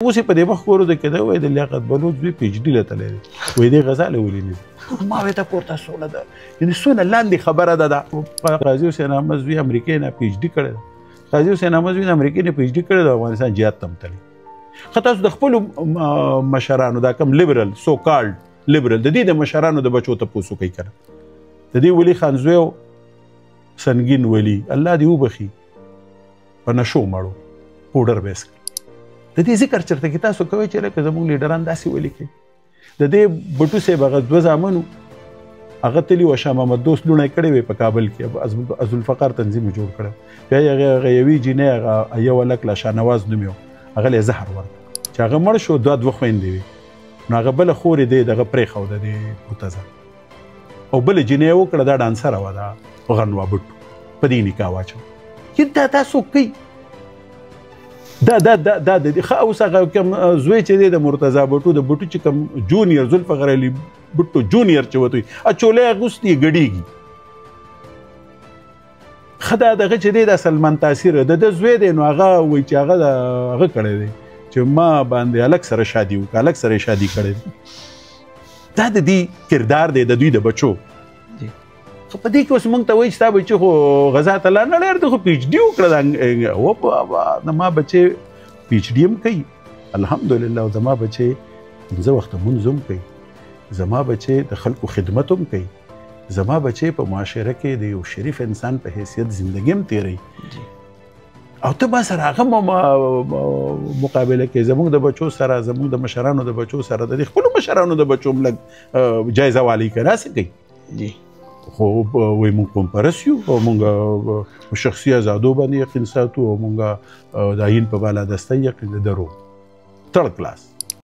اوس یې په دې وخت ورو د کېده وایي د لیاقت بلوچ دوی پی ایچ ډي له تللی دی وایي دې غزاله ولې ما وایي ته پورته سوله ده یعنې څونه لاندې خبره ده دا قاضي حسین احمد زوی امریکې نه پی ایچ ډي کړی ده قاضي حسین احمد زوی د امریکې نه پی ایچ ډي کړی ده افغانستان جهاد ته هم تللی ښه تاسو د خپلو مشرانو دا کوم لیبرل سو کالډ لیبرل د دې د مشرانو د بچو تپوس وکړئ که نه د دې ولي خان زوی سنګین ولي الله دې وبخي په نشو مړو پوډر بیس د دې ذکر چېرته کې تاسو کوئ چې لکه زموږ لیډران داسې ولیکئ د دې بټو صاحب هغه دوه زامنو هغه تلي وه شاه محمد دوست لوڼه یې کړې وې په کابل کې عبدالفقار تنظیم یې جوړ کړی بیا یې هغه یوې جینۍ هغه یو هلک لا شاهنواز نوم یې و هغه له یې زهر ورکړ چې هغه مړ شو دوه خویندې وې نو هغه بله خور یې دی دغه پرېښوده د مرتضی او بله جینۍ یې وکړه دا ډانسره وه دا غنوا بټو په دې نکاح واچوه دا تاسو کوئ دا د ښه اوس هغه کوم زوی چې دی د مرتضی بټو د بټو چې کوم جونیر ذوالفقار علي بټو جونیر چې ورته وي چولی یې اغوستې یې ګډېږي ښه دا دغه چې دی دا سلمان تاثیر د ده زوی دی نو هغه وایي چې هغه کړی دی چې ما باندې هلک سره شادي وکړه هلک سره یې شادي کړی دی دا د دې کردار دی د دوی د بچو خو په دې کې اوس موږ ته وایي چې ستا بچي خو غزا ته لاړ نه ډېر ته خو پی ایچ ډي وکړه د ما بچی پی ایچ ډي هم کوي الحمدلله او زما بچی 5 وخته لمونځ هم کوي زما بچی د خلکو خدمت هم کوي زما بچی په معاشره کې د یو شریف انسان په حیثیت زندګي هم تېروي او ته ما سره هغه مقابله کوي زموږ د بچو سره زموږ د مشرانو د بچو سره د خپلو مشرانو د بچو هم لږ جایزه والی کوي داسې کوي خو وایي موږ قوم پرست یو او موږ شخصي ازادو باندې یقین ساتو او موږ د آیین په بالادستۍ یقین درو تھرډ کلاس